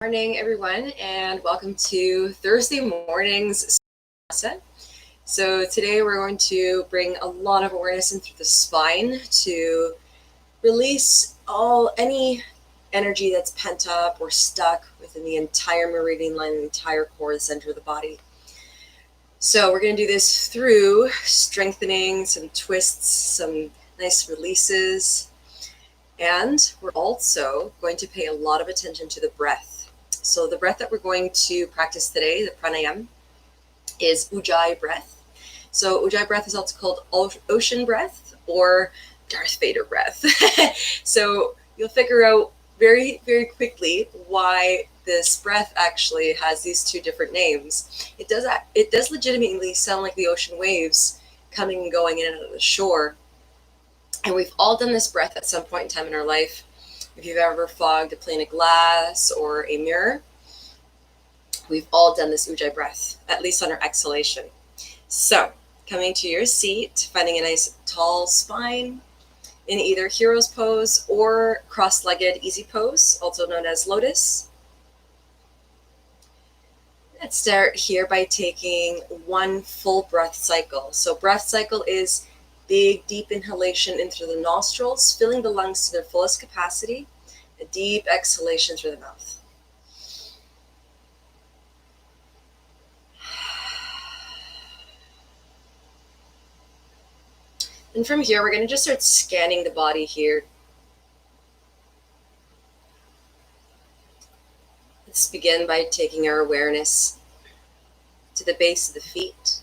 Morning, everyone, and welcome to Thursday morning's Vinyasa. So today we're going to bring a lot of awareness in through the spine to release any energy that's pent up or stuck within the entire meridian line, the entire core, the center of the body. So we're going to do this through strengthening, some twists, some nice releases, and we're also going to pay a lot of attention to the breath. So the breath that we're going to practice today, the pranayama, is Ujjayi breath. So Ujjayi breath is also called ocean breath or Darth Vader breath. So you'll figure out very, very quickly why this breath actually has these two different names. It does legitimately sound like the ocean waves coming and going in and out of the shore. And we've all done this breath at some point in time in our life. If you've ever fogged a pane of glass or a mirror, we've all done this Ujjayi breath, at least on our exhalation. So, coming to your seat, finding a nice tall spine in either hero's pose or cross-legged easy pose, also known as lotus. Let's start here by taking one full breath cycle. So breath cycle is big, deep inhalation in through the nostrils, filling the lungs to their fullest capacity. A deep exhalation through the mouth. And from here, we're going to just start scanning the body here. Let's begin by taking our awareness to the base of the feet.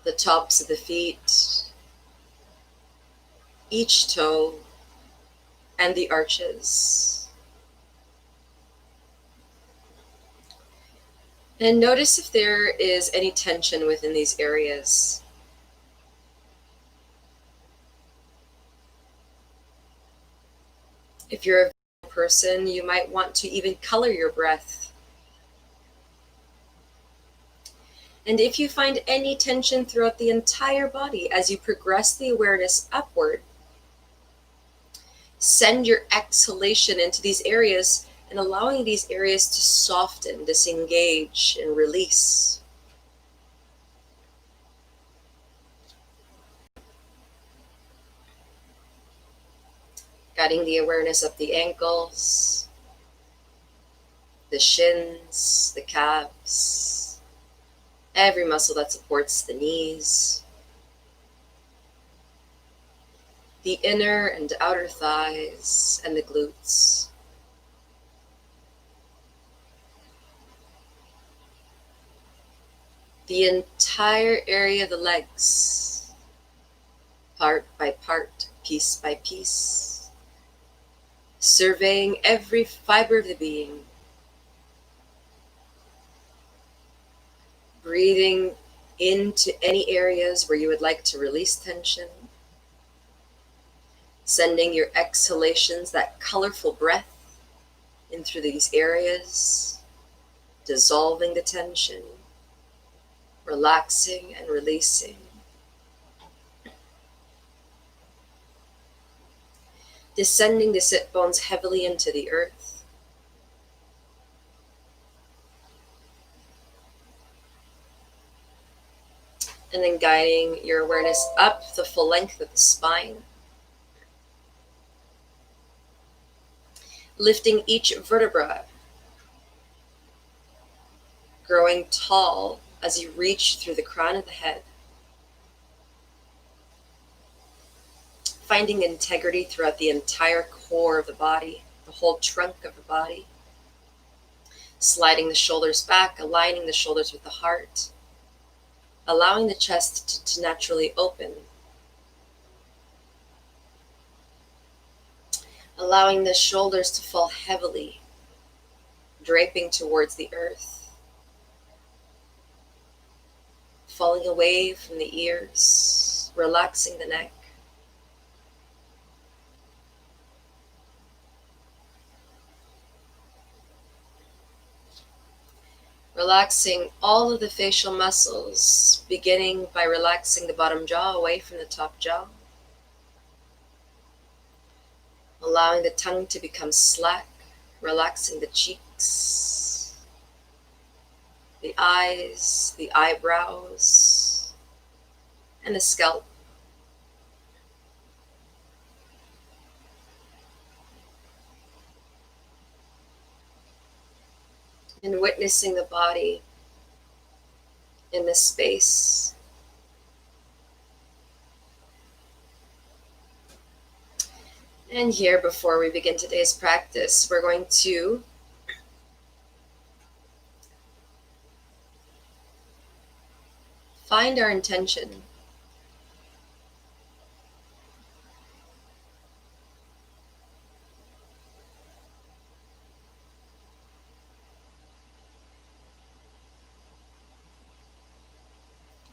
The tops of the feet, each toe, and the arches. And notice if there is any tension within these areas. If you're a person, you might want to even color your breath. And if you find any tension throughout the entire body as you progress the awareness upward, send your exhalation into these areas and allowing these areas to soften, disengage, and release. Guiding the awareness up the ankles, the shins, the calves, every muscle that supports the knees, the inner and outer thighs, and the glutes. The entire area of the legs, part by part, piece by piece, surveying every fiber of the being. Breathing into any areas where you would like to release tension. Sending your exhalations, that colorful breath, in through these areas, dissolving the tension, relaxing and releasing. Descending the sit bones heavily into the earth. And then guiding your awareness up the full length of the spine. Lifting each vertebra. Growing tall as you reach through the crown of the head. Finding integrity throughout the entire core of the body, the whole trunk of the body. Sliding the shoulders back, aligning the shoulders with the heart. Allowing the chest to naturally open. Allowing the shoulders to fall heavily, draping towards the earth. Falling away from the ears, relaxing the neck. Relaxing all of the facial muscles, beginning by relaxing the bottom jaw away from the top jaw. allowing the tongue to become slack, relaxing the cheeks, the eyes, the eyebrows, and the scalp. And witnessing the body in this space. And here, before we begin today's practice, we're going to find our intention.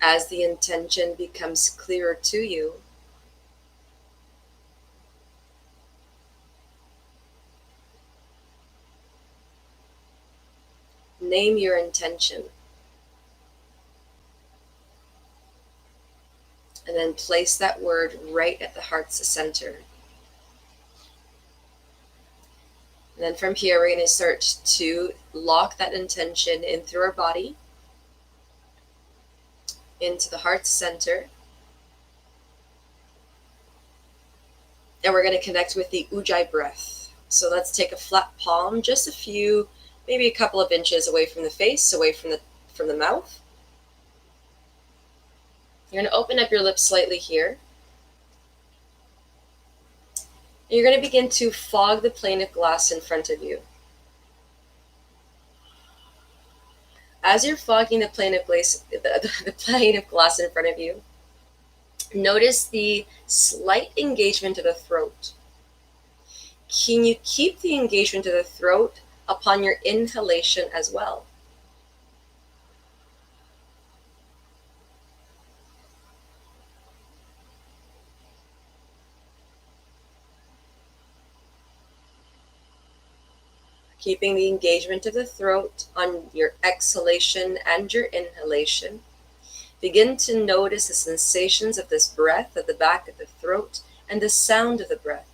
As the intention becomes clearer to you, name your intention. And then place that word right at the heart's center. And then from here, we're going to start to lock that intention in through our body, into the heart's center. And we're going to connect with the Ujjayi breath. So let's take a flat palm, just a few, maybe a couple of inches away from the face, away from the mouth. You're going to open up your lips slightly here. And you're going to begin to fog the plane of glass in front of you. As you're fogging the plane of glass, the plane of glass in front of you, notice the slight engagement of the throat. Can you keep the engagement of the throat upon your inhalation as well? Keeping the engagement of the throat on your exhalation and your inhalation. Begin to notice the sensations of this breath at the back of the throat and the sound of the breath.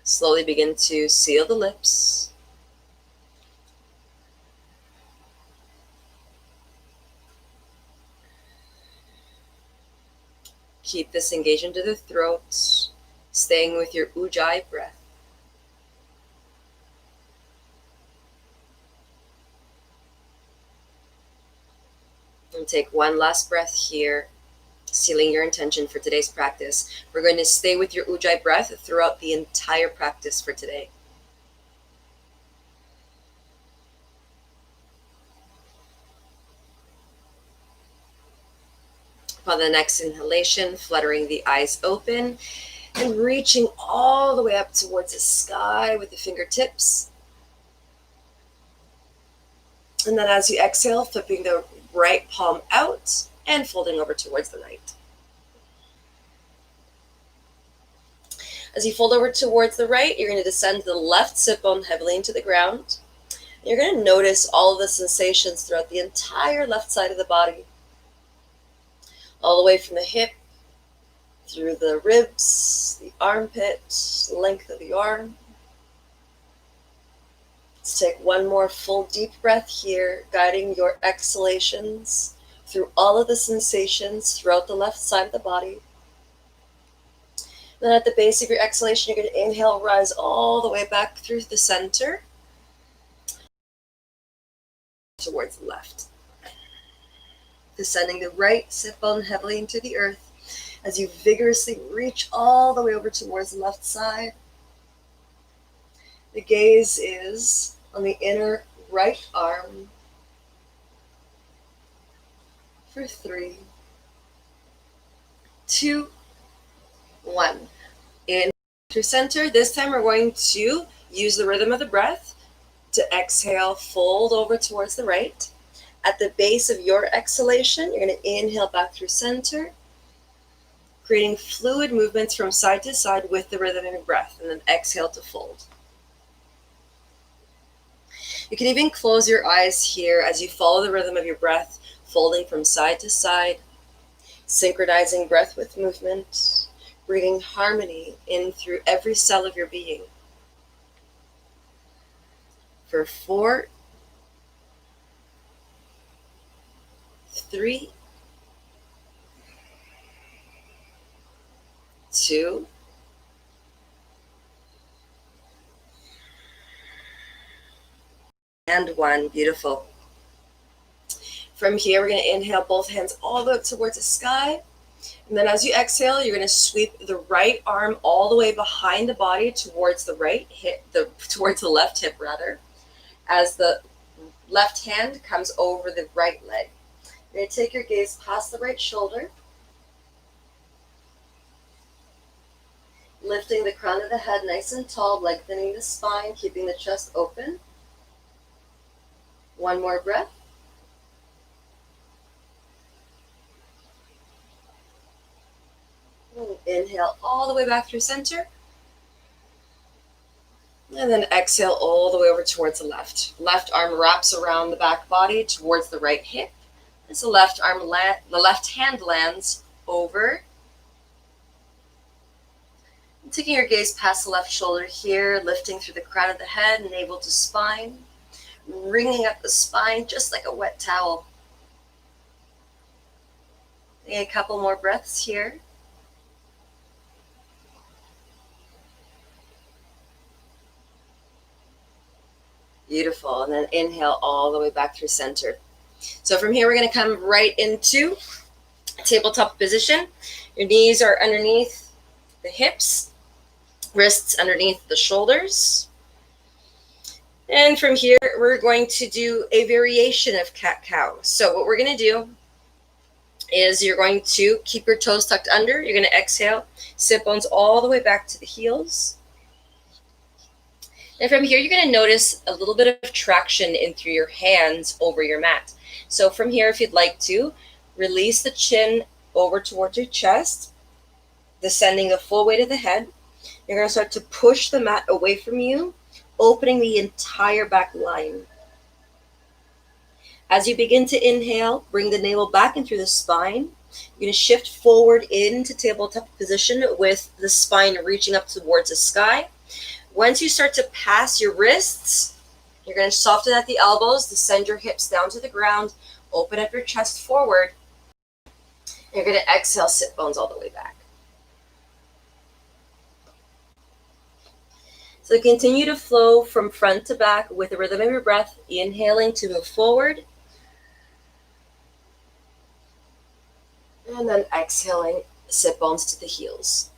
Slowly begin to seal the lips. Keep this engagement of the throat, staying with your Ujjayi breath. And take one last breath here, sealing your intention for today's practice. We're going to stay with your Ujjayi breath throughout the entire practice for today. Upon the next inhalation, fluttering the eyes open and reaching all the way up towards the sky with the fingertips. And then as you exhale, flipping the right palm out and folding over towards the right. As you fold over towards the right, you're going to descend the left sit bone heavily into the ground. You're going to notice all of the sensations throughout the entire left side of the body. All the way from the hip, through the ribs, the armpit, length of the arm. Let's take one more full deep breath here, guiding your exhalations through all of the sensations throughout the left side of the body. Then at the base of your exhalation, you're going to inhale, rise all the way back through the center towards the left. Descending the right sit bone heavily into the earth as you vigorously reach all the way over towards the left side. The gaze is on the inner right arm for 3, 2, 1. In through center. This time we're going to use the rhythm of the breath to exhale, fold over towards the right. At the base of your exhalation, you're going to inhale back through center, creating fluid movements from side to side with the rhythm of your breath, and then exhale to fold. You can even close your eyes here as you follow the rhythm of your breath, folding from side to side, synchronizing breath with movement, bringing harmony in through every cell of your being. For 4, 3, 2, and 1. Beautiful. From here, we're going to inhale both hands all the way up towards the sky. And then as you exhale, you're going to sweep the right arm all the way behind the body towards the right hip, towards the left hip rather, as the left hand comes over the right leg. You're going to take your gaze past the right shoulder, lifting the crown of the head nice and tall, lengthening the spine, keeping the chest open. 1 more breath. Inhale all the way back through center. And then exhale all the way over towards the left. Left arm wraps around the back body towards the right hip. As the left hand lands over. And taking your gaze past the left shoulder here, lifting through the crown of the head, navel to spine. Wringing up the spine just like a wet towel. Take a couple more breaths here. Beautiful. And then inhale all the way back through center. So from here, we're going to come right into tabletop position. Your knees are underneath the hips, wrists underneath the shoulders. And from here, we're going to do a variation of cat-cow. So what we're going to do is you're going to keep your toes tucked under. You're going to exhale, sit bones all the way back to the heels. And from here, you're going to notice a little bit of traction in through your hands over your mat. So from here, if you'd like to, release the chin over towards your chest, descending the full weight of the head. You're going to start to push the mat away from you, opening the entire back line. As you begin to inhale, bring the navel back in through the spine. You're going to shift forward into tabletop position with the spine reaching up towards the sky. Once you start to pass your wrists, you're going to soften at the elbows, descend your hips down to the ground, open up your chest forward. You're going to exhale, sit bones all the way back. So continue to flow from front to back with the rhythm of your breath, inhaling to move forward. And then exhaling, sit bones to the heels.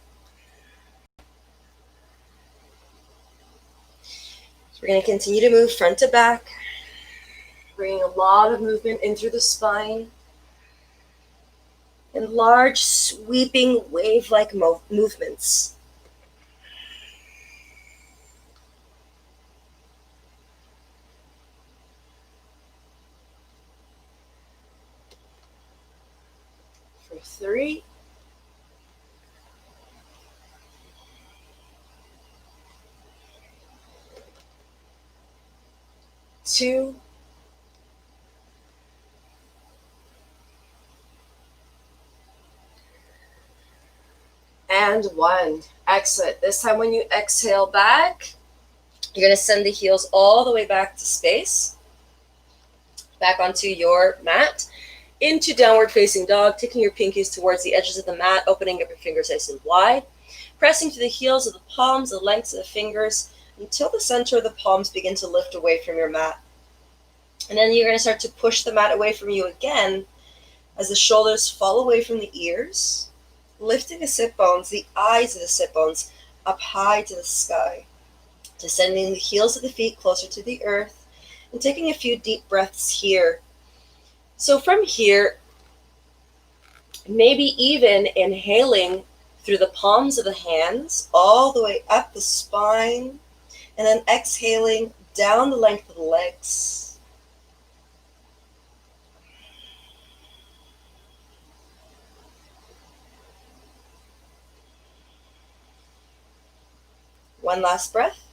So we're going to continue to move front to back, bringing a lot of movement in through the spine. And large, sweeping, wave-like movements. For 3, 2, and 1. Excellent. This time when you exhale back, you're going to send the heels all the way back to space, back onto your mat, into downward facing dog, taking your pinkies towards the edges of the mat, opening up your fingers nice and wide, pressing to the heels of the palms, the lengths of the fingers, until the center of the palms begin to lift away from your mat. And then you're going to start to push the mat away from you again as the shoulders fall away from the ears, lifting the sit bones, the eyes of the sit bones up high to the sky, descending the heels of the feet closer to the earth, and taking a few deep breaths here. So from here, maybe even inhaling through the palms of the hands, all the way up the spine, and then exhaling down the length of the legs. One last breath.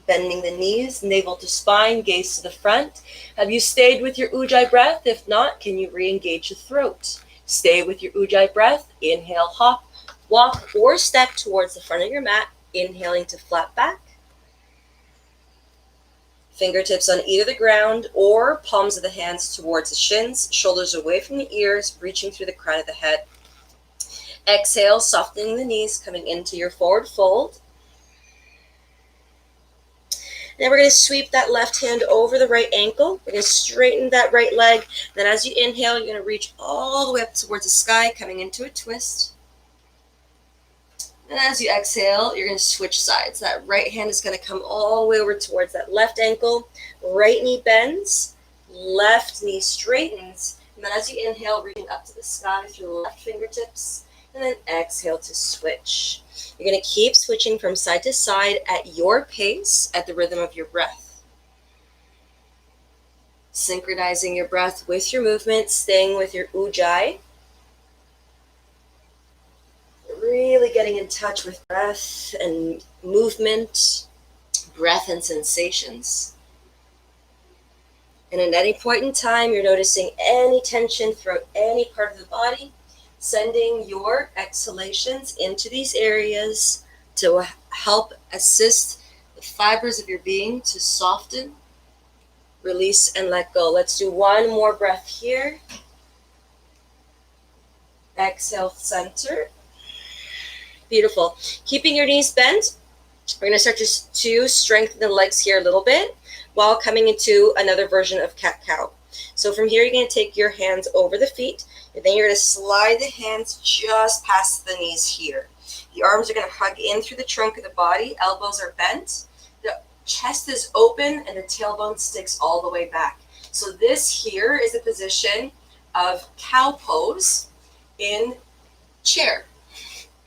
bending the knees, navel to spine, gaze to the front. Have you stayed with your Ujjayi breath? If not, can you re-engage the throat? Stay with your Ujjayi breath. Inhale, hop, walk, or step towards the front of your mat, inhaling to flat back. Fingertips on either the ground or palms of the hands towards the shins, shoulders away from the ears, reaching through the crown of the head. Exhale, softening the knees, coming into your forward fold. Then we're going to sweep that left hand over the right ankle. We're going to straighten that right leg. Then as you inhale, you're going to reach all the way up towards the sky, coming into a twist. And as you exhale, you're going to switch sides. That right hand is going to come all the way over towards that left ankle. Right knee bends, left knee straightens. And then as you inhale, reaching up to the sky through the left fingertips. And then exhale to switch. You're going to keep switching from side to side at your pace, at the rhythm of your breath. Synchronizing your breath with your movement, staying with your Ujjayi. Really getting in touch with breath and movement, breath and sensations. And at any point in time, you're noticing any tension throughout any part of the body, sending your exhalations into these areas to help assist the fibers of your being to soften, release, and let go. Let's do one more breath here. Exhale, center. Beautiful. Keeping your knees bent, we're going to start to strengthen the legs here a little bit while coming into another version of cat-cow. So from here, you're going to take your hands over the feet, and then you're going to slide the hands just past the knees here. The arms are going to hug in through the trunk of the body. Elbows are bent. The chest is open, and the tailbone sticks all the way back. So this here is a position of cow pose in chair.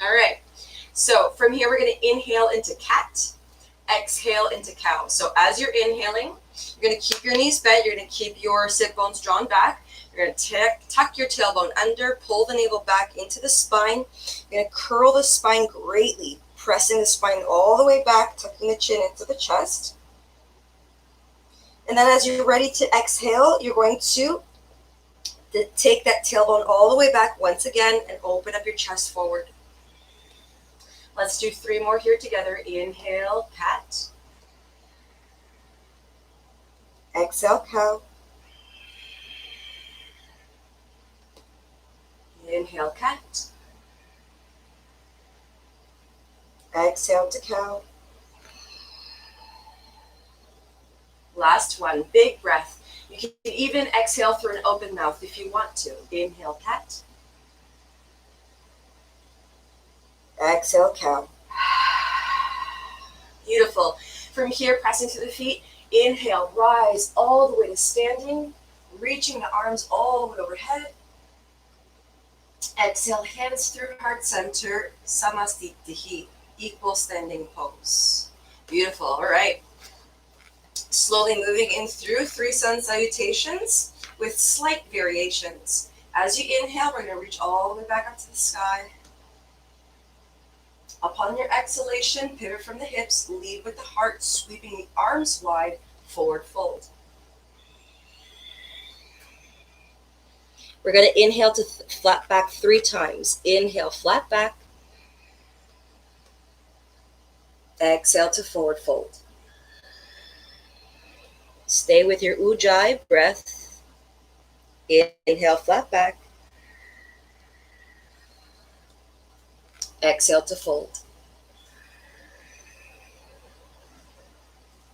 All right. So from here, we're going to inhale into cat, exhale into cow. So as you're inhaling, you're going to keep your knees bent. You're going to keep your sit bones drawn back. You're going to tuck your tailbone under, pull the navel back into the spine. You're going to curl the spine greatly, pressing the spine all the way back, tucking the chin into the chest. And then as you're ready to exhale, you're going to take that tailbone all the way back once again and open up your chest forward. Let's do 3 more here together. Inhale, cat. Exhale, cow. Inhale, cat. Exhale to cow. Last one, big breath. You can even exhale through an open mouth if you want to. Inhale, cat. Exhale, cow. Beautiful. From here, pressing to the feet. Inhale, rise all the way to standing, reaching the arms all the way overhead. Exhale, hands through heart center, samastitihi, equal standing pose. Beautiful. All right. Slowly moving in through 3 sun salutations with slight variations. As you inhale, we're going to reach all the way back up to the sky. Upon your exhalation, pivot from the hips, lead with the heart, sweeping the arms wide, forward fold. We're going to inhale to flat back 3 times. Inhale, flat back. Exhale to forward fold. Stay with your Ujjayi breath. Inhale, flat back. Exhale to fold.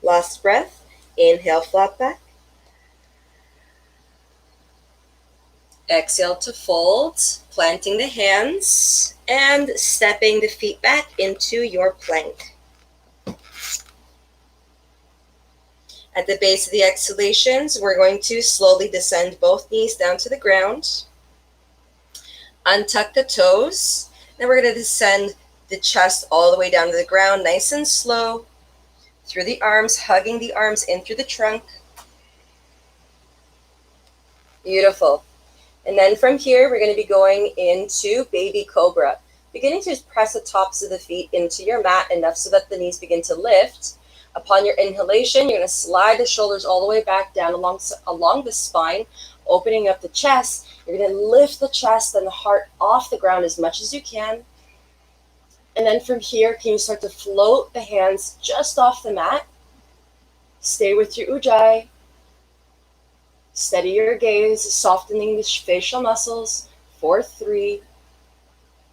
Last breath. Inhale, flat back. Exhale to fold, planting the hands and stepping the feet back into your plank. At the base of the exhalations, we're going to slowly descend both knees down to the ground. Untuck the toes. Then we're going to descend the chest all the way down to the ground, nice and slow, through the arms, hugging the arms in through the trunk. Beautiful. And then from here, we're going to be going into baby cobra. Beginning to press the tops of the feet into your mat enough so that the knees begin to lift. Upon your inhalation, you're going to slide the shoulders all the way back down along the spine, opening up the chest. You're going to lift the chest and the heart off the ground as much as you can. And then from here, can you start to float the hands just off the mat? Stay with your Ujjayi. Steady your gaze, softening the facial muscles. 4, 3,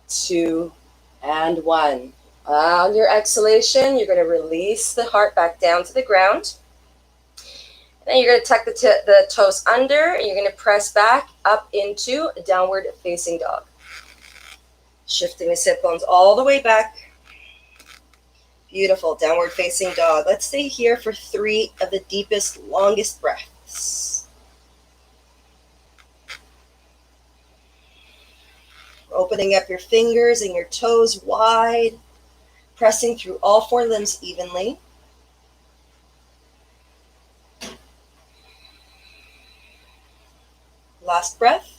2, and 1. On your exhalation, you're going to release the heart back down to the ground. Then you're going to tuck the toes under, and you're going to press back up into a downward facing dog. Shifting the sit bones all the way back. Beautiful, downward facing dog. Let's stay here for 3 of the deepest, longest breaths. Opening up your fingers and your toes wide, pressing through all 4 limbs evenly. Last breath.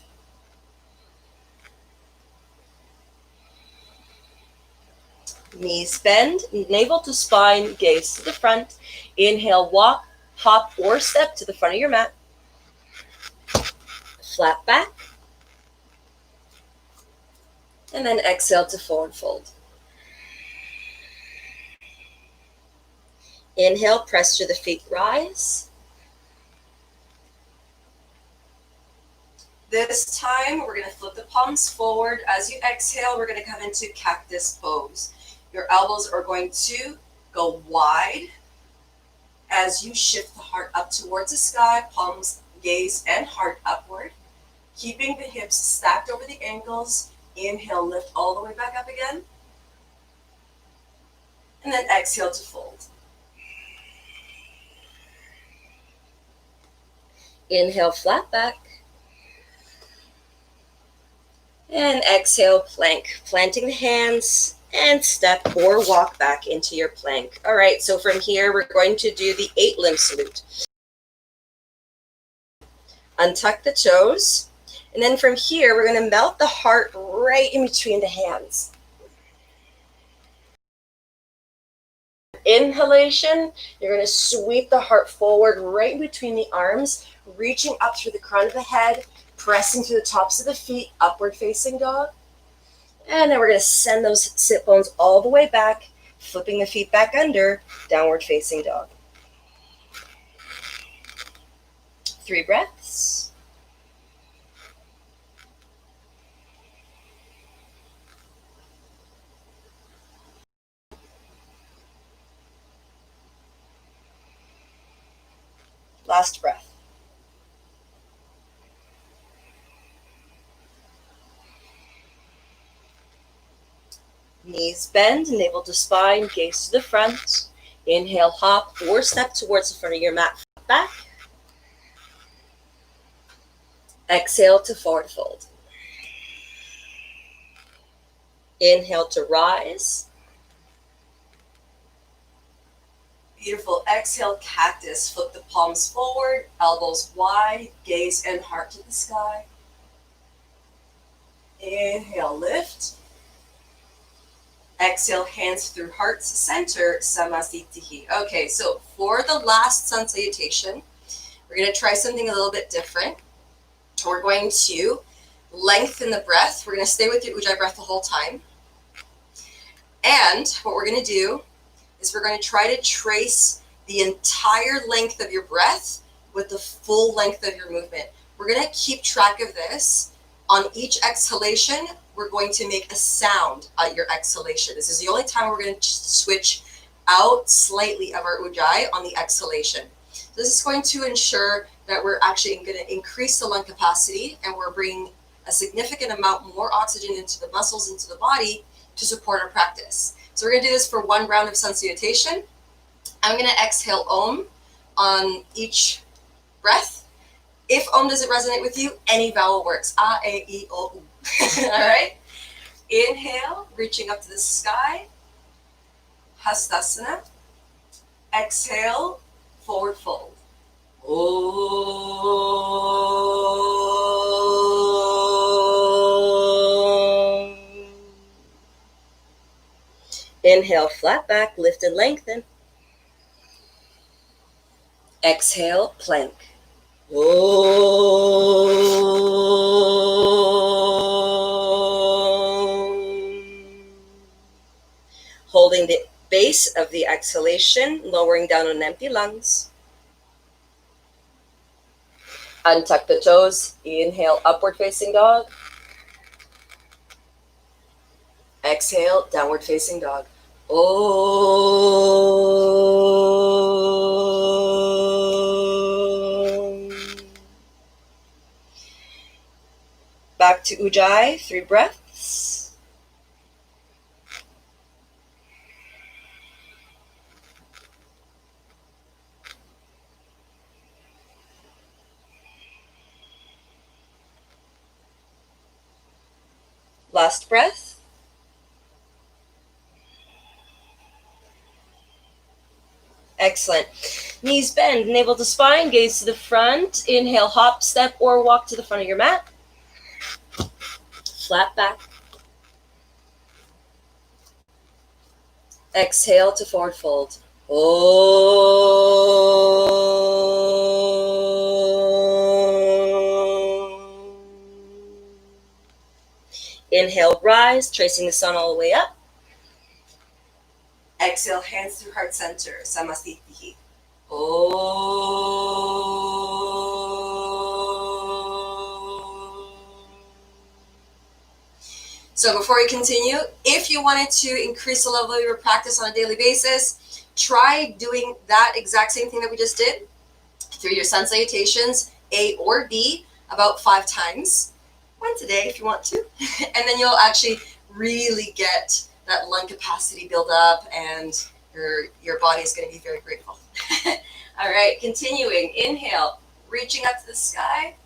Knees bend, navel to spine, gaze to the front. Inhale, walk, hop, or step to the front of your mat. Flat back. And then exhale to forward fold. Inhale, press through the feet, rise. This time, we're going to flip the palms forward. As you exhale, we're going to come into cactus pose. Your elbows are going to go wide as you shift the heart up towards the sky, palms, gaze, and heart upward. Keeping the hips stacked over the ankles. Inhale, lift all the way back up again. And then exhale to fold. Inhale, flat back. And exhale, plank. Planting the hands and step or walk back into your plank. All right, so from here, we're going to do the 8-limb salute. Untuck the toes. And then from here, we're going to melt the heart right in between the hands. Inhalation, you're going to sweep the heart forward right in between the arms, reaching up through the crown of the head, pressing through the tops of the feet, upward facing dog. And then we're going to send those sit bones all the way back, flipping the feet back under, downward facing dog. 3 breaths. Last breath. Knees bend, navel to spine, gaze to the front. Inhale, hop or step towards the front of your mat, back. Exhale to forward fold. Inhale to rise. Beautiful. Exhale, cactus. Flip the palms forward, elbows wide, gaze and heart to the sky. Inhale, lift. Exhale, hands through heart's center, Samasthiti. Okay, so for the last sun salutation, we're going to try something a little bit different. We're going to lengthen the breath. We're going to stay with your Ujjayi breath the whole time. And what we're going to do is we're going to try to trace the entire length of your breath with the full length of your movement. We're going to keep track of this. On each exhalation, we're going to make a sound at your exhalation. This is the only time we're going to switch out slightly of our Ujjayi on the exhalation. This is going to ensure that we're actually going to increase the lung capacity and we're bringing a significant amount more oxygen into the muscles, into the body to support our practice. So we're going to do this for 1 round of sun salutation. I'm going to exhale Om on each breath. If Om doesn't resonate with you, any vowel works. A, E, I, O, U. All right. Inhale, reaching up to the sky. Hastasana. Exhale, forward fold. Om. Inhale, flat back, lift and lengthen. Exhale, plank. Holding the base of the exhalation, lowering down on empty lungs. Untuck the toes. Inhale, upward facing dog. Exhale, downward facing dog. Back to Ujjayi, 3 breaths. Last breath. Excellent. Knees bend, navel to spine, gaze to the front. Inhale, hop, step, or walk to the front of your mat. Flat back. Exhale to forward fold. Inhale, rise, tracing the sun all the way up. Exhale, hands through heart center, Samastitihi. So before we continue, if you wanted to increase the level of your practice on a daily basis, try doing that exact same thing that we just did through your sun salutations, A or B, about 5 times. Once a day if you want to. And then you'll actually really get that lung capacity build up, and your body is going to be very grateful. All right, continuing. Inhale, reaching up to the sky,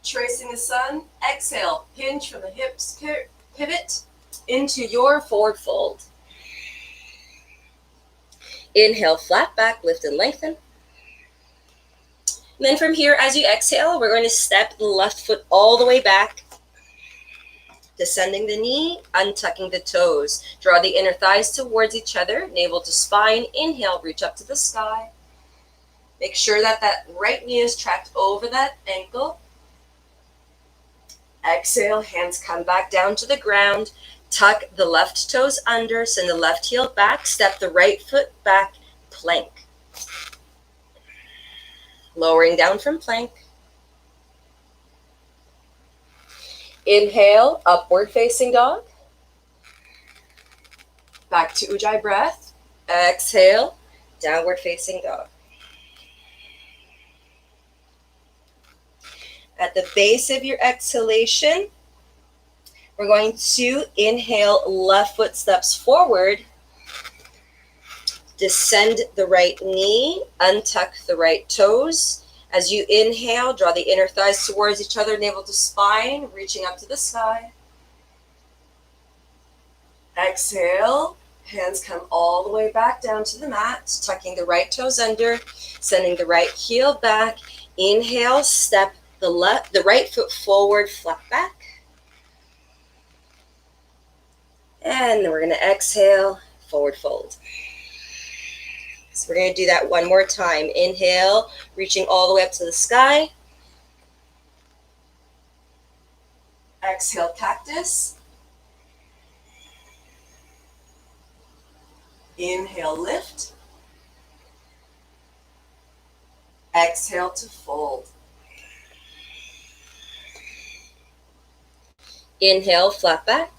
tracing the sun. Exhale, hinge from the hips, pivot into your forward fold. Inhale, flat back, lift and lengthen. And then from here, as you exhale, we're going to step the left foot all the way back, descending the knee, untucking the toes. Draw the inner thighs towards each other, navel to spine. Inhale, reach up to the sky. Make sure that that right knee is tracked over that ankle. Exhale, hands come back down to the ground. Tuck the left toes under, send the left heel back, step the right foot back, plank. Lowering down from plank. Inhale, upward facing dog. Back to Ujjayi breath. Exhale, downward facing dog. At the base of your exhalation, we're going to inhale, left foot steps forward. Descend the right knee, untuck the right toes. As you inhale, draw the inner thighs towards each other, navel to spine, reaching up to the sky. Exhale, hands come all the way back down to the mat, tucking the right toes under, sending the right heel back. Inhale, step the right foot forward, flat back. And then we're going to exhale, forward fold. So we're going to do that one more time. Inhale, reaching all the way up to the sky. Exhale, cactus. Inhale, lift. Exhale to fold. Inhale, flat back.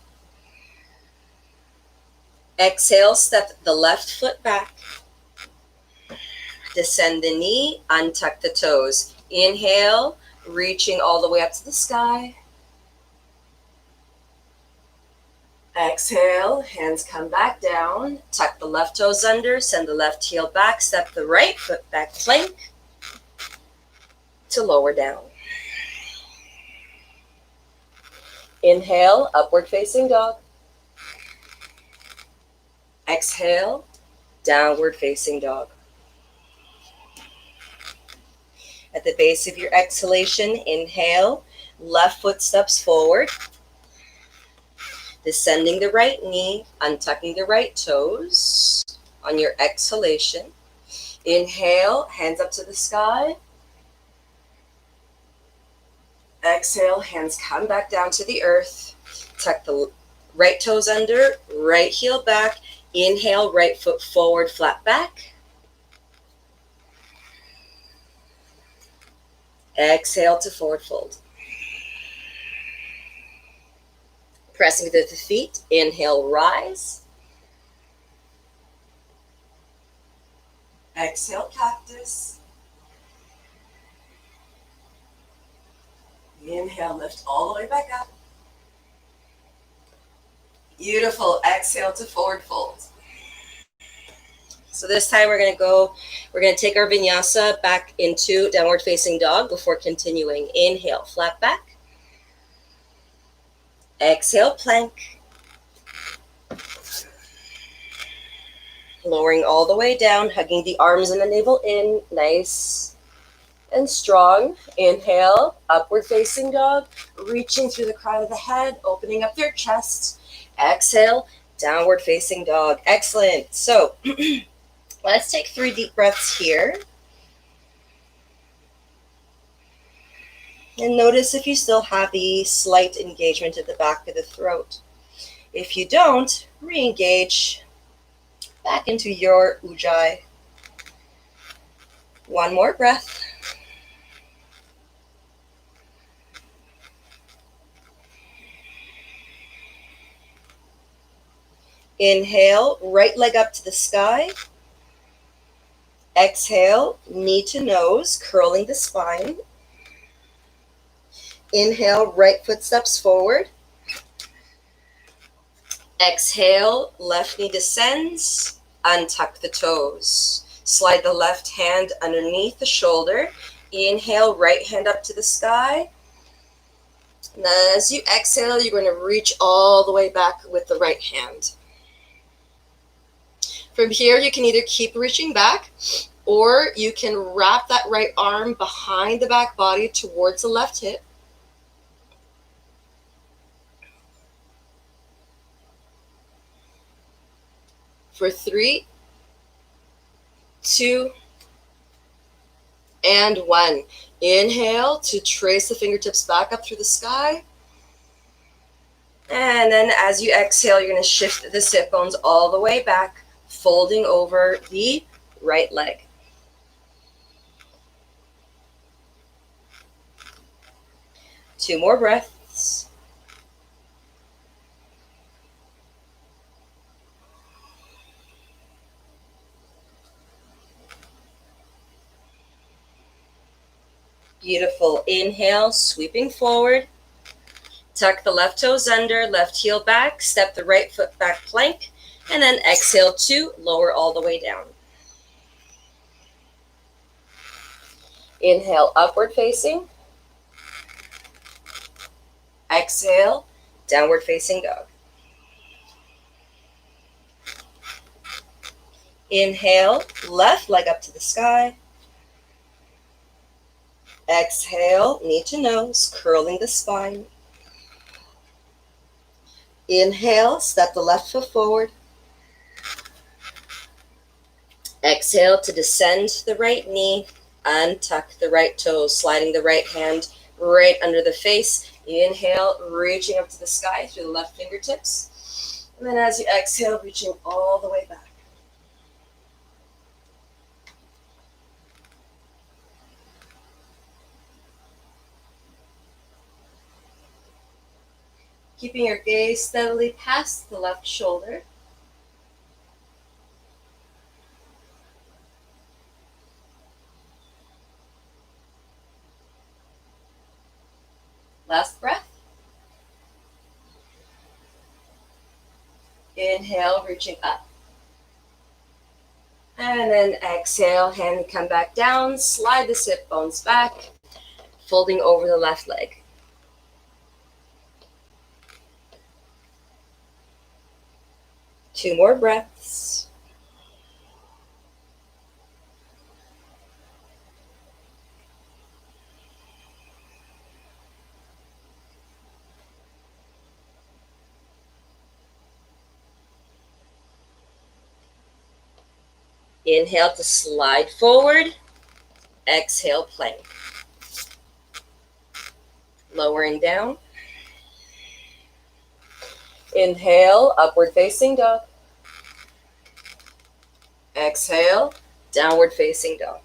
Exhale, step the left foot back. Descend the knee, untuck the toes. Inhale, reaching all the way up to the sky. Exhale, hands come back down. Tuck the left toes under, send the left heel back, step the right foot back, plank to lower down. Inhale, upward facing dog. Exhale, downward facing dog. At the base of your exhalation, inhale, left foot steps forward. Descending the right knee, untucking the right toes on your exhalation. Inhale, hands up to the sky. Exhale, hands come back down to the earth. Tuck the right toes under, right heel back. Inhale, right foot forward, flat back. Exhale to forward fold. Pressing through the feet. Inhale, rise. Exhale, cactus. Inhale, lift all the way back up. Beautiful. Exhale to forward fold. So this time we're going to take our vinyasa back into downward facing dog before continuing. Inhale, flat back. Exhale, plank. Lowering all the way down, hugging the arms and the navel in, nice and strong. Inhale, upward facing dog, reaching through the crown of the head, opening up your chest. Exhale, downward facing dog. Excellent. So let's take 3 deep breaths here. And notice if you still have the slight engagement at the back of the throat. If you don't, re-engage back into your Ujjayi. 1 more breath. Inhale, right leg up to the sky. Exhale, knee to nose, curling the spine. Inhale, right foot steps forward. Exhale, left knee descends. Untuck the toes. Slide the left hand underneath the shoulder. Inhale, right hand up to the sky. And as you exhale, you're going to reach all the way back with the right hand. From here, you can either keep reaching back, or you can wrap that right arm behind the back body towards the left hip. For 3, 2, and 1. Inhale to trace the fingertips back up through the sky. And then as you exhale, you're going to shift the sit bones all the way back, folding over the right leg. Two more breaths. Beautiful. Inhale, sweeping forward. Tuck the left toes under, left heel back, step the right foot back plank, and then exhale to lower all the way down. Inhale, upward facing. Exhale, downward facing dog. Inhale, left leg up to the sky. Exhale, knee to nose, curling the spine. Inhale, step the left foot forward. Exhale to descend the right knee, untuck the right toes, sliding the right hand right under the face. Inhale, reaching up to the sky through the left fingertips. And then as you exhale, reaching all the way back. Keeping your gaze steadily past the left shoulder. Last breath. Inhale, reaching up. And then exhale, hand come back down, slide the sit bones back, folding over the left leg. Two more breaths. Inhale to slide forward. Exhale, plank. Lowering down. Inhale, upward facing dog. Exhale, downward facing dog.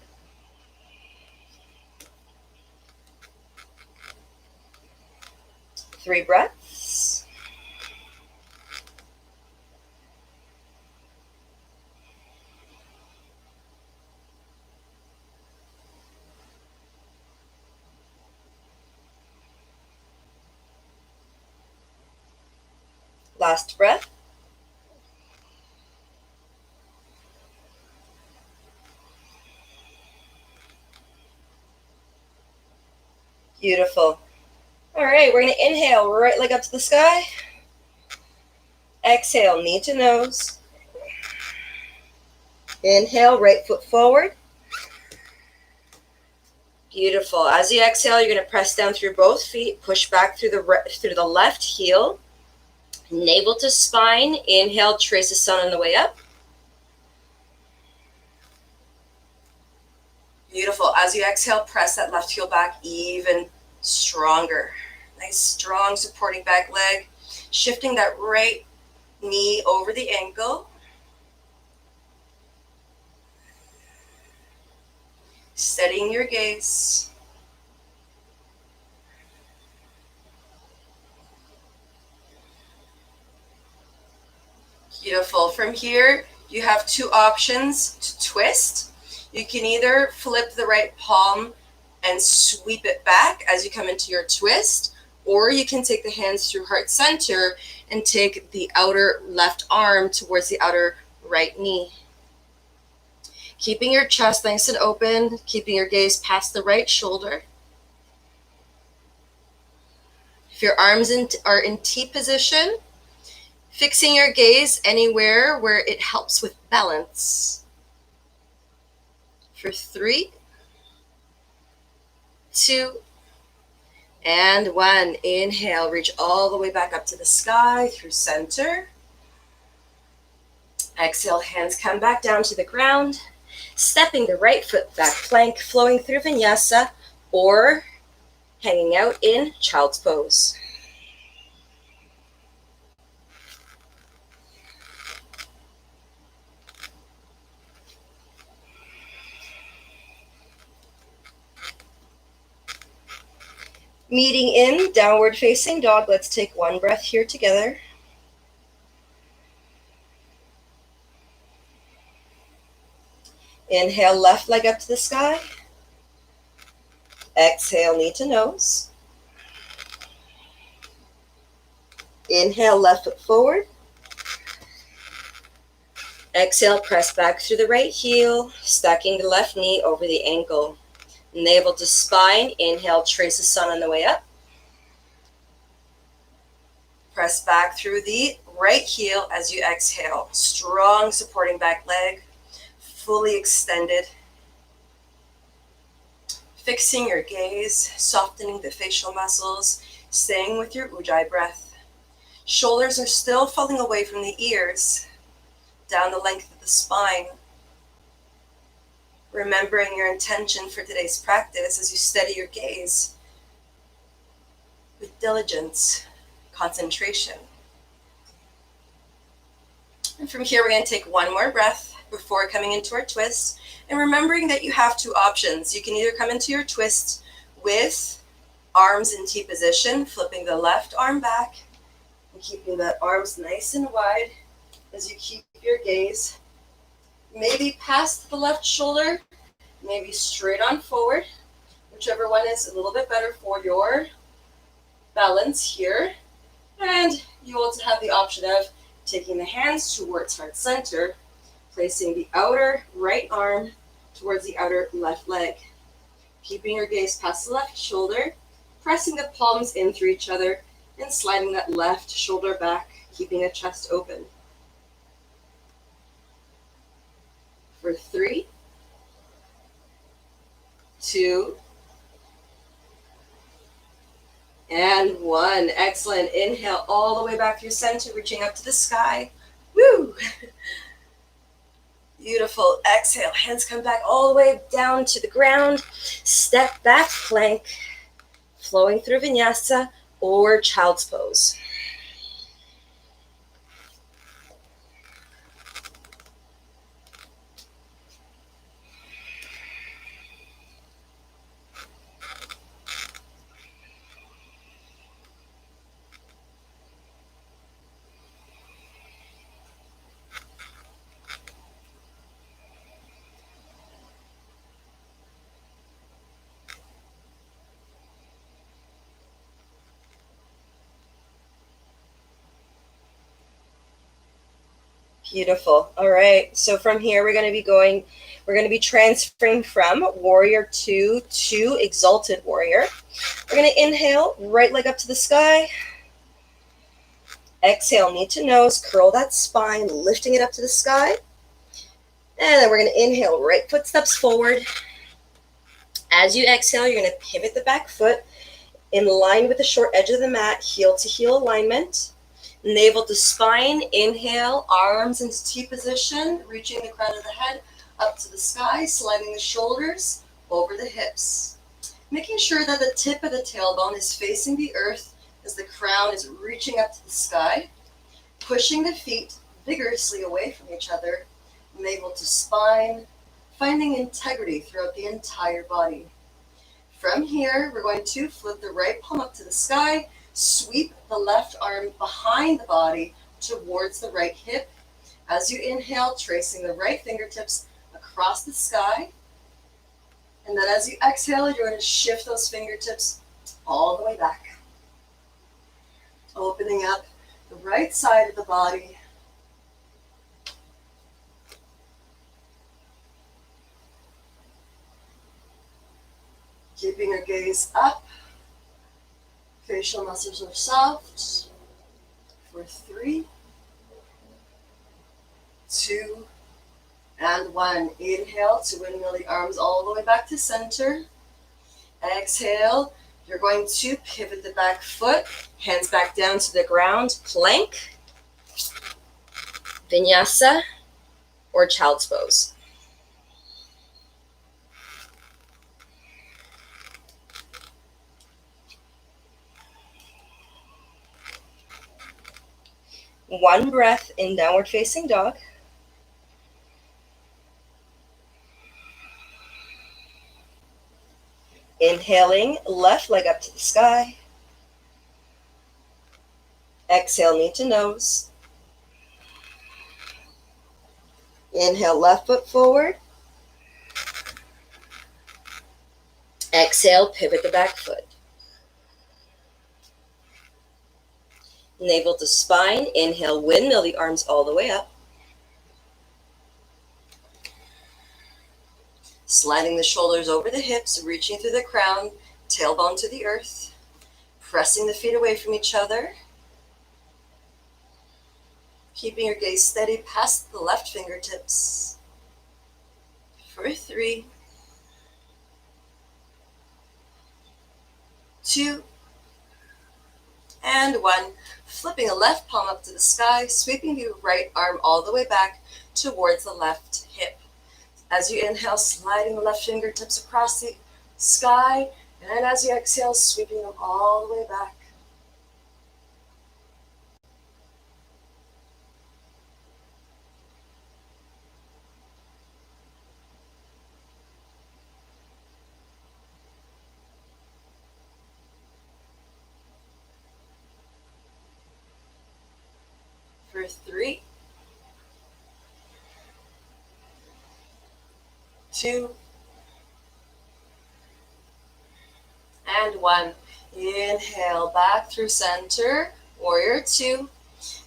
Three breaths. Last breath. Beautiful. All right, we're going to inhale, right leg up to the sky. Exhale, knee to nose. Inhale, right foot forward. Beautiful. As you exhale, you're going to press down through both feet, push back through the left heel. Navel to spine. Inhale, trace the sun on the way up. Beautiful. As you exhale, press that left heel back even stronger. Nice, strong supporting back leg. Shifting that right knee over the ankle. Steadying your gaze. Beautiful. From here, you have two options to twist. You can either flip the right palm and sweep it back as you come into your twist, or you can take the hands through heart center and take the outer left arm towards the outer right knee. Keeping your chest nice and open, keeping your gaze past the right shoulder. If your arms are in T position, fixing your gaze anywhere where it helps with balance. For 3, 2, and 1. Inhale, reach all the way back up to the sky through center. Exhale, hands come back down to the ground. Stepping the right foot back, plank, flowing through Vinyasa, or hanging out in child's pose. Meeting in downward facing dog. Let's take one breath here together. Inhale, left leg up to the sky. Exhale, knee to nose. Inhale, left foot forward. Exhale, press back through the right heel, stacking the left knee over the ankle. Navel to spine. Inhale, trace the sun on the way up. Press back through the right heel as you exhale. Strong supporting back leg, fully extended. Fixing your gaze, softening the facial muscles, staying with your Ujjayi breath. Shoulders are still falling away from the ears, down the length of the spine. Remembering your intention for today's practice as you steady your gaze with diligence, concentration. And from here, we're going to take one more breath before coming into our twist. And remembering that you have two options. You can either come into your twist with arms in T position, flipping the left arm back and keeping the arms nice and wide as you keep your gaze maybe past the left shoulder, maybe straight on forward, whichever one is a little bit better for your balance here. And you also have the option of taking the hands towards heart center, placing the outer right arm towards the outer left leg, keeping your gaze past the left shoulder, pressing the palms in through each other, and sliding that left shoulder back, keeping the chest open. For 3, 2, and 1. Excellent. Inhale all the way back through center, reaching up to the sky. Woo! Beautiful. Exhale. Hands come back all the way down to the ground. Step back plank, flowing through Vinyasa or child's pose. Beautiful. All right. So from here, we're going to be transferring from warrior two to exalted warrior. We're going to inhale, right leg up to the sky. Exhale, knee to nose, curl that spine, lifting it up to the sky. And then we're going to inhale, right foot steps forward. As you exhale, you're going to pivot the back foot in line with the short edge of the mat, heel to heel alignment. Navel to spine, inhale, arms into T position, reaching the crown of the head up to the sky, sliding the shoulders over the hips. Making sure that the tip of the tailbone is facing the earth as the crown is reaching up to the sky. Pushing the feet vigorously away from each other, navel to spine, finding integrity throughout the entire body. From here, we're going to flip the right palm up to the sky, sweep the left arm behind the body towards the right hip. As you inhale, tracing the right fingertips across the sky. And then as you exhale, you're going to shift those fingertips all the way back. Opening up the right side of the body. Keeping your gaze up. Facial muscles are soft. For 3, 2, and 1. Inhale to windmill the arms all the way back to center. Exhale. You're going to pivot the back foot, hands back down to the ground, plank, Vinyasa, or child's pose. One breath in downward facing dog. Inhaling, left leg up to the sky. Exhale, knee to nose. Inhale, left foot forward. Exhale, pivot the back foot. Navel to spine. Inhale, windmill the arms all the way up. Sliding the shoulders over the hips, reaching through the crown, tailbone to the earth. Pressing the feet away from each other. Keeping your gaze steady past the left fingertips. For 3, 2, and 1. Flipping the left palm up to the sky, sweeping the right arm all the way back towards the left hip. As you inhale, sliding the left fingertips across the sky, and as you exhale, sweeping them all the way back. For 3, 2, and 1. Inhale, back through center, warrior 2.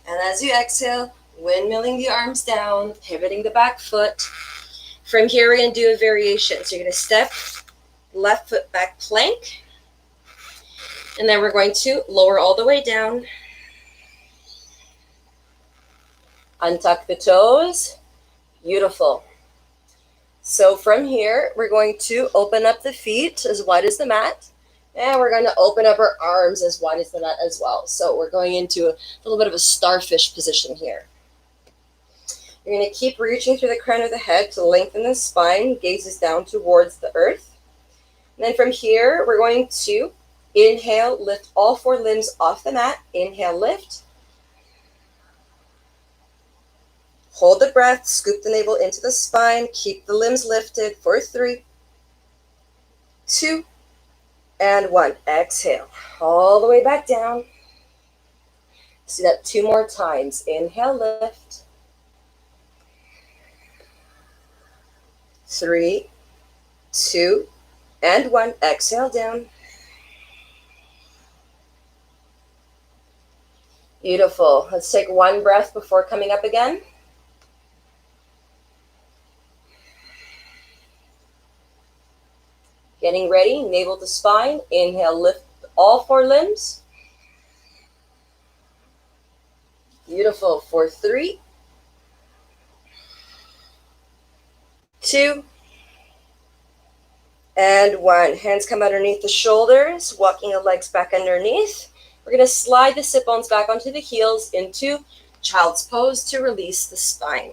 And as you exhale, windmilling the arms down, pivoting the back foot. From here, we're going to do a variation. So you're going to step left foot back plank. And then we're going to lower all the way down. Untuck the toes. Beautiful. So from here, we're going to open up the feet as wide as the mat. And we're going to open up our arms as wide as the mat as well. So we're going into a little bit of a starfish position here. You're going to keep reaching through the crown of the head to lengthen the spine, gazes down towards the earth. And then from here, we're going to inhale, lift all 4 limbs off the mat. Inhale, lift. Hold the breath, scoop the navel into the spine, keep the limbs lifted for 3, 2, and 1. Exhale, all the way back down. Do that 2 more times. Inhale, lift. 3, 2, and 1. Exhale down. Beautiful. Let's take 1 breath before coming up again. Getting ready, navel to spine. Inhale, lift all 4 limbs. Beautiful. For 3, 2, and 1. Hands come underneath the shoulders, walking the legs back underneath. We're going to slide the sit bones back onto the heels into child's pose to release the spine.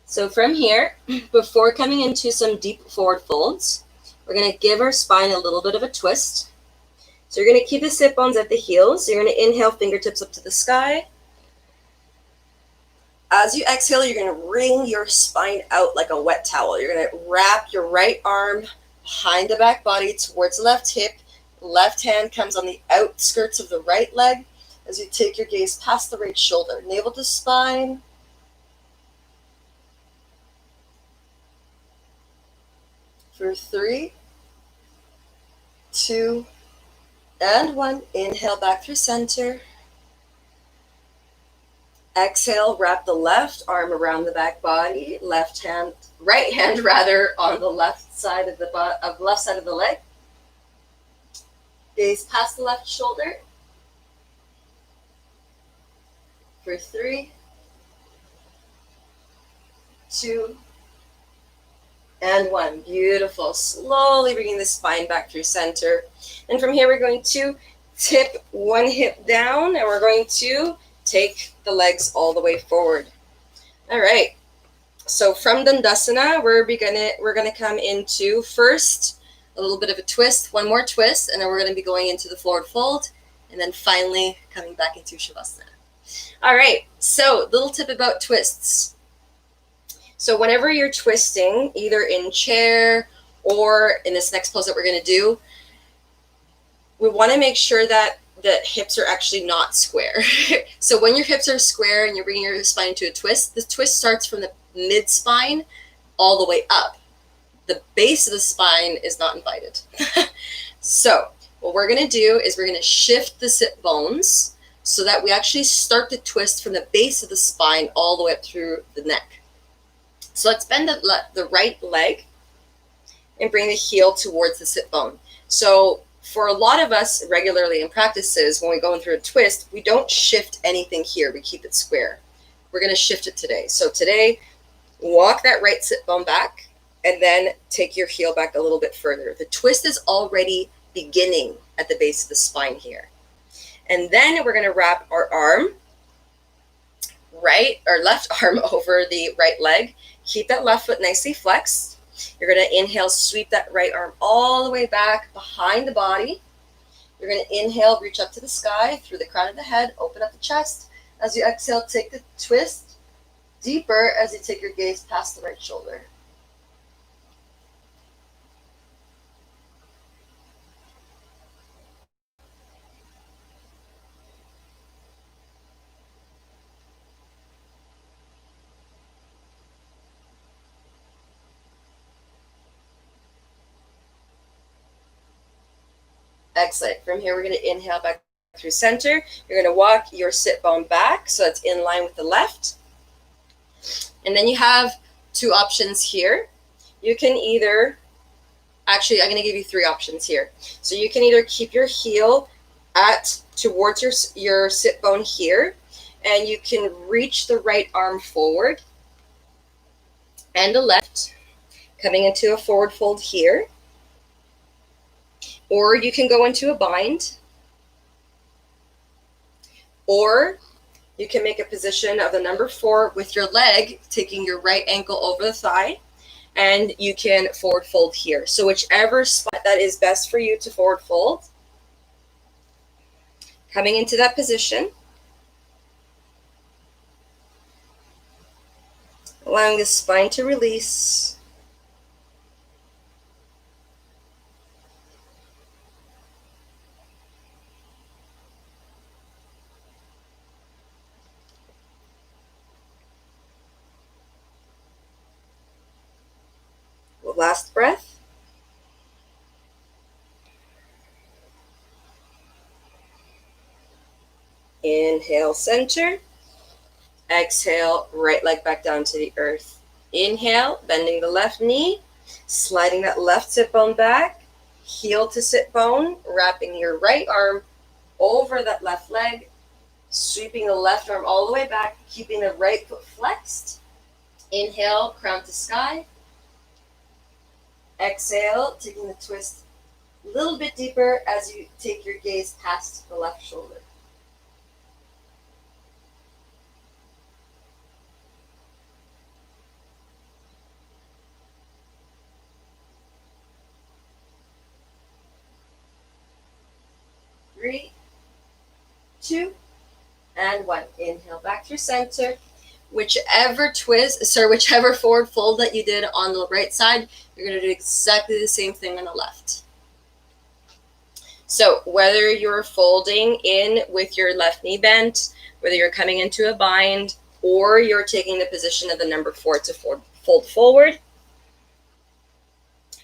So from here, before coming into some deep forward folds, we're going to give our spine a little bit of a twist. So you're going to keep the sit bones at the heels. You're going to inhale, fingertips up to the sky. As you exhale, you're going to wring your spine out like a wet towel. You're going to wrap your right arm behind the back body towards the left hip. Left hand comes on the outskirts of the right leg as you take your gaze past the right shoulder. Navel to spine. For 3, 2, and 1. Inhale back through center. Exhale, wrap the left arm around the back body. Right hand on the left side of the leg. Gaze past the left shoulder. For 3, 2, and 1. Beautiful. Slowly bringing the spine back through center. And from here, we're going to tip 1 hip down, and we're going to take the legs all the way forward. All right. So from Dandasana, we're gonna come into first a little bit of a twist, 1 more twist, and then we're going to be going into the forward fold, and then finally coming back into Shavasana. All right. So little tip about twists. So whenever you're twisting, either in chair or in this next pose that we're going to do, we want to make sure that the hips are actually not square. So when your hips are square and you're bringing your spine into a twist, the twist starts from the mid-spine all the way up. The base of the spine is not invited. So what we're going to do is we're going to shift the sit bones so that we actually start to twist from the base of the spine all the way up through the neck. So let's bend the right leg and bring the heel towards the sit bone. So for a lot of us regularly in practices, when we go in through a twist, we don't shift anything here. We keep it square. We're going to shift it today. So today, walk that right sit bone back and then take your heel back a little bit further. The twist is already beginning at the base of the spine here. And then we're going to wrap our left arm over the right leg. Keep that left foot nicely flexed. You're going to inhale, sweep that right arm all the way back behind the body. You're going to inhale, reach up to the sky through the crown of the head, open up the chest. As you exhale, take the twist deeper as you take your gaze past the right shoulder. Excellent. From here, we're going to inhale back through center. You're going to walk your sit bone back so it's in line with the left. And then you have 2 options here. You can either, actually, I'm going to give you 3 options here. So you can either keep your heel towards your sit bone here, and you can reach the right arm forward and a left, coming into a forward fold here. Or you can go into a bind. Or you can make a position of the number 4 with your leg, taking your right ankle over the thigh, and you can forward fold here. So whichever spot that is best for you to forward fold. Coming into that position, allowing the spine to release. Last breath. Inhale, center. Exhale, right leg back down to the earth. Inhale, bending the left knee, sliding that left sit bone back, heel to sit bone, wrapping your right arm over that left leg, sweeping the left arm all the way back, keeping the right foot flexed. Inhale, crown to sky. Exhale, taking the twist a little bit deeper as you take your gaze past the left shoulder. Three, 2, and 1. Inhale back through center. Whichever forward fold that you did on the right side, you're going to do exactly the same thing on the left. So whether you're folding in with your left knee bent, whether you're coming into a bind, or you're taking the position of the number 4 to fold forward,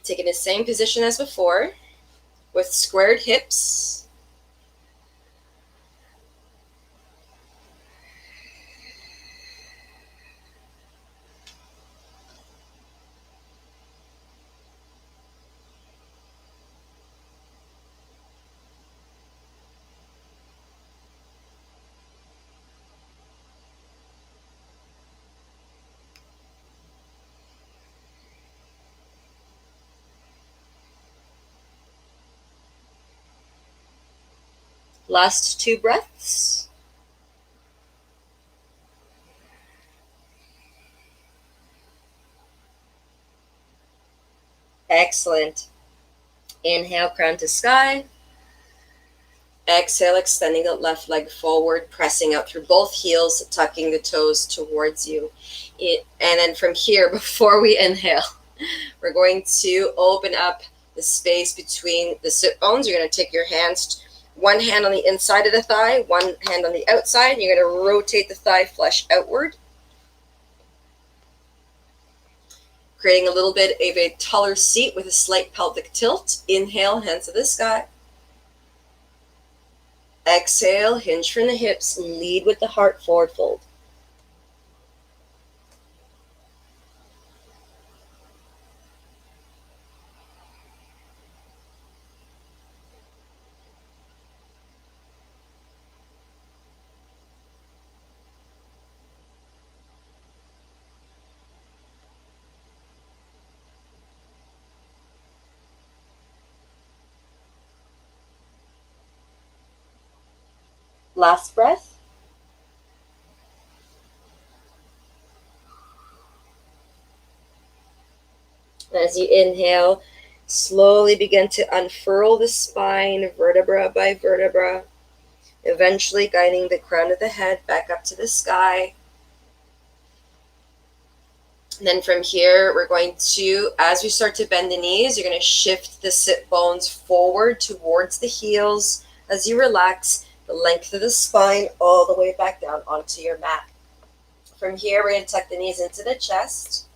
taking the same position as before with squared hips. Last 2 breaths. Excellent. Inhale, crown to sky. Exhale, extending the left leg forward, pressing out through both heels, tucking the toes towards you. And then from here, before we inhale, we're going to open up the space between the sit bones. You're going to take your hands, one hand on the inside of the thigh, one hand on the outside. You're going to rotate the thigh flesh outward, creating a little bit of a taller seat with a slight pelvic tilt. Inhale, hands to the sky. Exhale, hinge from the hips, lead with the heart, forward fold. Last breath. As you inhale, slowly begin to unfurl the spine, vertebra by vertebra, eventually guiding the crown of the head back up to the sky. And then from here, we're going to, as we start to bend the knees, you're going to shift the sit bones forward towards the heels as you relax the length of the spine all the way back down onto your mat. From here, we're going to tuck the knees into the chest.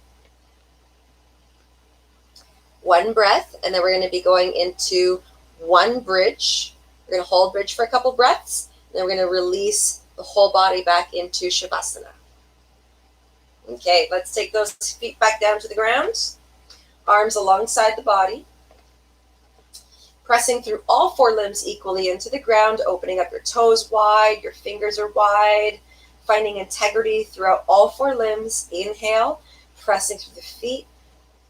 One breath, and then we're going to be going into one bridge. We're going to hold bridge for a couple breaths, and then we're going to release the whole body back into Shavasana. Okay, let's take those feet back down to the ground. Arms alongside the body. Pressing through all 4 limbs equally into the ground, opening up your toes wide, your fingers are wide, finding integrity throughout all 4 limbs. Inhale, Pressing through the feet,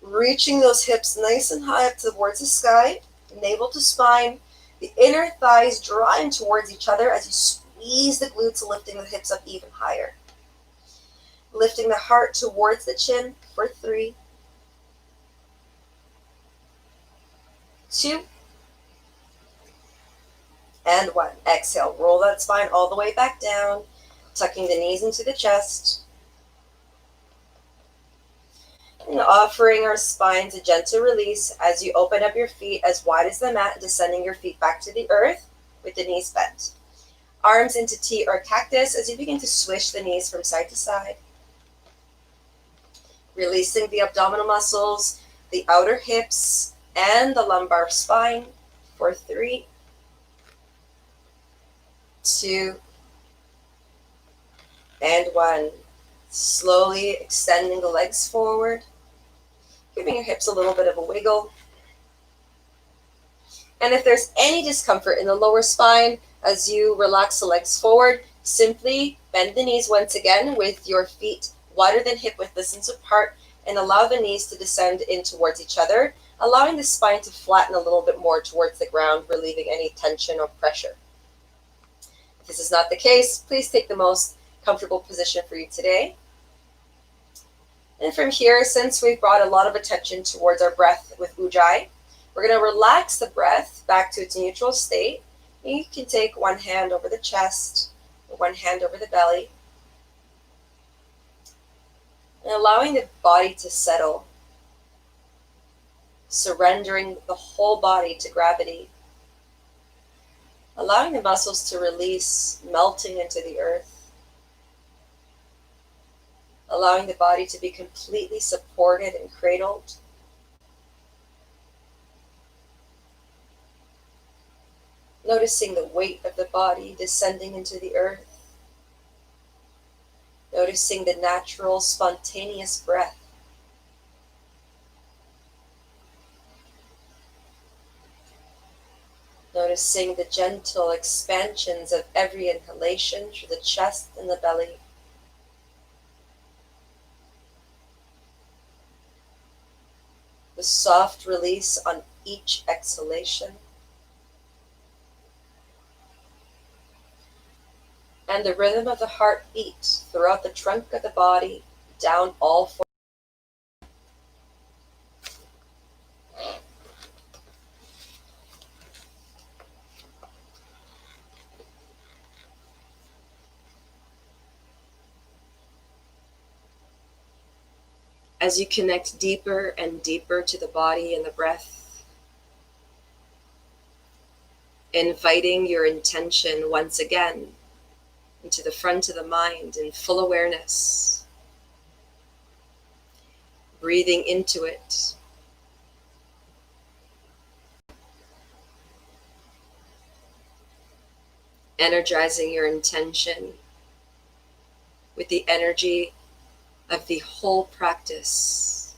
reaching those hips nice and high up towards the sky, navel to spine, the inner thighs drawing towards each other as you squeeze the glutes, lifting the hips up even higher. Lifting the heart towards the chin for 3, 2, and 1. Exhale, roll that spine all the way back down, tucking the knees into the chest. And offering our spines a gentle release as you open up your feet as wide as the mat, descending your feet back to the earth with the knees bent. Arms into T or cactus as you begin to swish the knees from side to side. Releasing the abdominal muscles, the outer hips, and the lumbar spine for 3, 2, and 1. Slowly extending the legs forward, giving your hips a little bit of a wiggle. And if there's any discomfort in the lower spine as you relax the legs forward, simply bend the knees once again with your feet wider than hip width distance apart, and allow the knees to descend in towards each other, allowing the spine to flatten a little bit more towards the ground, relieving any tension or pressure. If this is not the case, please take the most comfortable position for you today. And from here, since we've brought a lot of attention towards our breath with Ujjayi, we're going to relax the breath back to its neutral state. You can take one hand over the chest, or one hand over the belly, and allowing the body to settle, surrendering the whole body to gravity, allowing the muscles to release, melting into the earth, allowing the body to be completely supported and cradled. Noticing the weight of the body descending into the earth. Noticing the natural, spontaneous breath. Noticing the gentle expansions of every inhalation through the chest and the belly. The soft release on each exhalation. And the rhythm of the heartbeat throughout the trunk of the body, down all four. As you connect deeper and deeper to the body and the breath, inviting your intention once again into the front of the mind in full awareness, breathing into it, energizing your intention with the energy of the whole practice,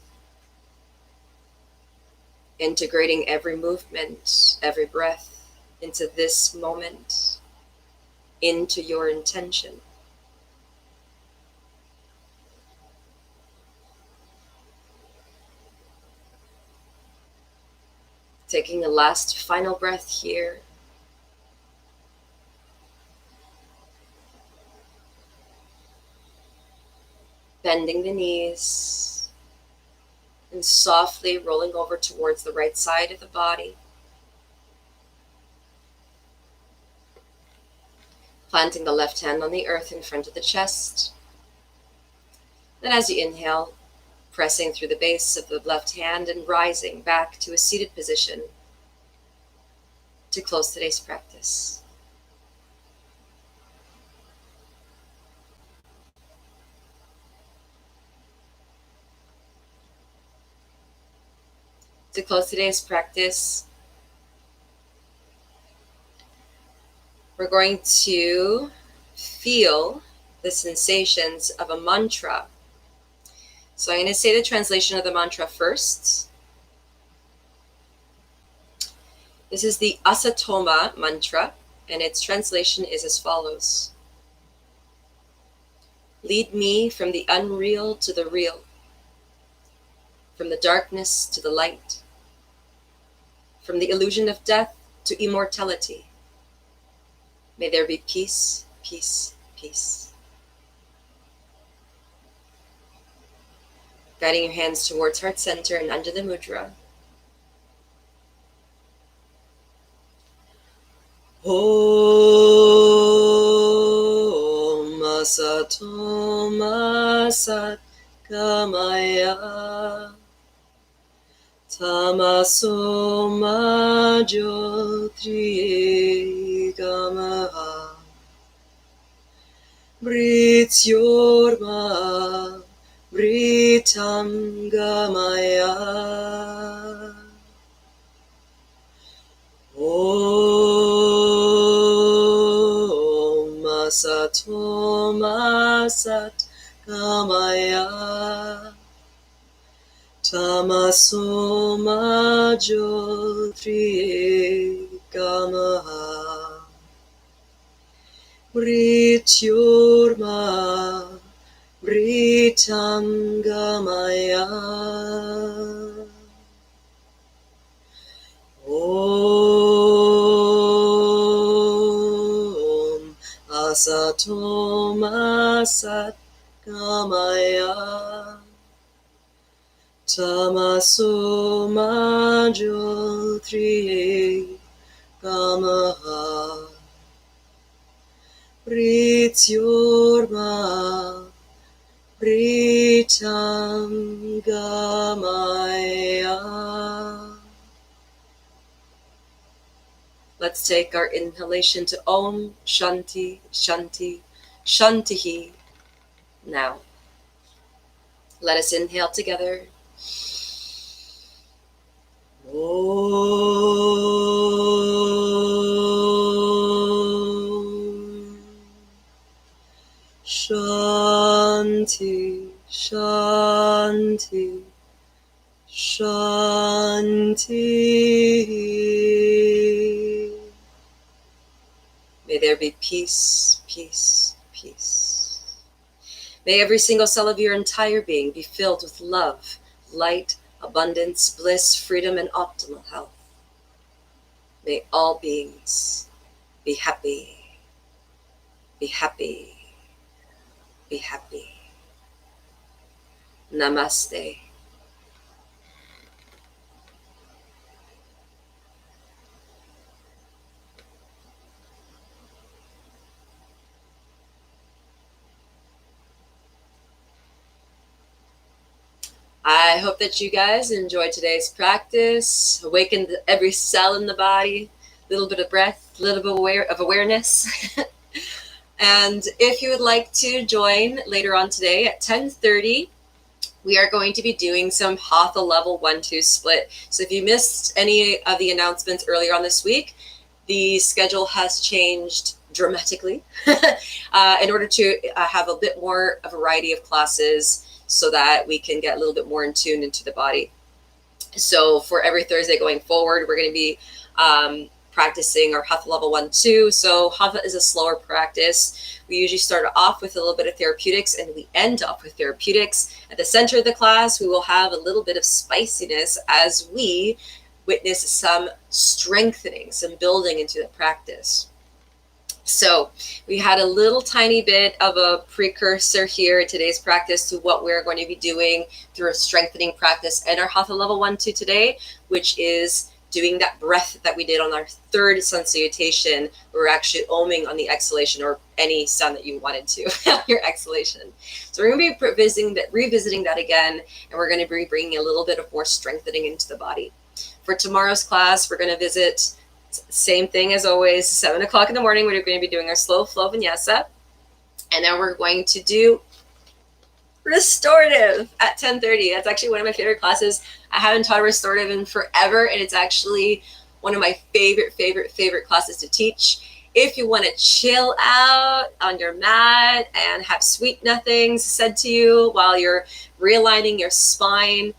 integrating every movement, every breath into this moment, into your intention. Taking a last final breath here. Bending the knees and softly rolling over towards the right side of the body. Planting the left hand on the earth in front of the chest. Then as you inhale, pressing through the base of the left hand and rising back to a seated position to close today's practice. To close today's practice, we're going to feel the sensations of a mantra. So I'm going to say the translation of the mantra first. This is the Asatoma mantra, and its translation is as follows. Lead me from the unreal to the real, from the darkness to the light, from the illusion of death to immortality. May there be peace, peace, peace. Guiding your hands towards heart center and Anjali Mudra. Om Asato Ma Sat Gamaya Tamaso Ma Jyotri Gamaha Brityorma Britam Gamaya Om Asato Ma Sat Gamaya Tamaso Ma Jyotri Gamaha Brityorma Britam Gamaya Om Asato Ma Sat Gamaya Tamaso Ma Jyotri Gamaha Brityorma Britam Gamaya. Let's take our inhalation to Om Shanti Shanti Shantihi now. Let us inhale together. Om Shanti Shanti Shanti. May there be peace, peace, peace. May every single cell of your entire being be filled with love, light, abundance, bliss, freedom, and optimal health. May all beings be happy, be happy, be happy. Namaste. I hope that you guys enjoyed today's practice, awakened every cell in the body, a little bit of breath, a little bit of awareness. And if you would like to join later on today at 10:30, we are going to be doing some Hatha level 1-2 split. So if you missed any of the announcements earlier on this week, the schedule has changed dramatically in order to have a bit more of a variety of classes so that we can get a little bit more in tune into the body. So for every Thursday going forward, we're going to be practicing our Hatha level 1-2. So Hatha is a slower practice. We usually start off with a little bit of therapeutics and we end up with therapeutics. At the center of the class, we will have a little bit of spiciness as we witness some strengthening, some building into the practice. So we had a little tiny bit of a precursor here in today's practice to what we're going to be doing through a strengthening practice and our Hatha level 1-2 today, which is doing that breath that we did on our third sun salutation. We're actually oming on the exhalation, or any sound that you wanted to on your exhalation. So we're going to be revisiting that again, and we're going to be bringing a little bit of more strengthening into the body. For tomorrow's class, we're going to visit same thing as always, 7 o'clock in the morning. We're going to be doing our slow flow vinyasa. And then we're going to do restorative at 10:30. That's actually one of my favorite classes. I haven't taught restorative in forever, and it's actually one of my favorite classes to teach. If you want to chill out on your mat and have sweet nothings said to you while you're realigning your spine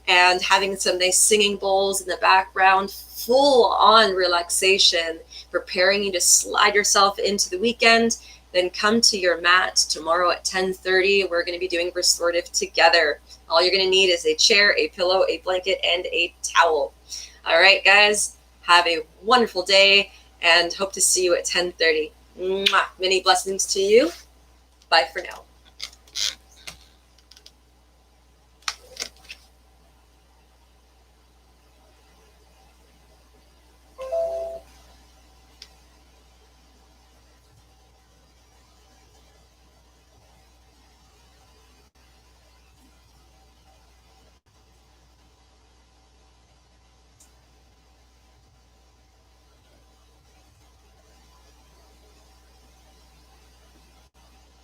and having some nice singing bowls in the background, full on relaxation, preparing you to slide yourself into the weekend, then come to your mat tomorrow at 10:30. We're going to be doing restorative together. All you're going to need is a chair, a pillow, a blanket, and a towel. All right, guys, have a wonderful day and hope to see you at 10:30. Mwah. Many blessings to you. Bye for now.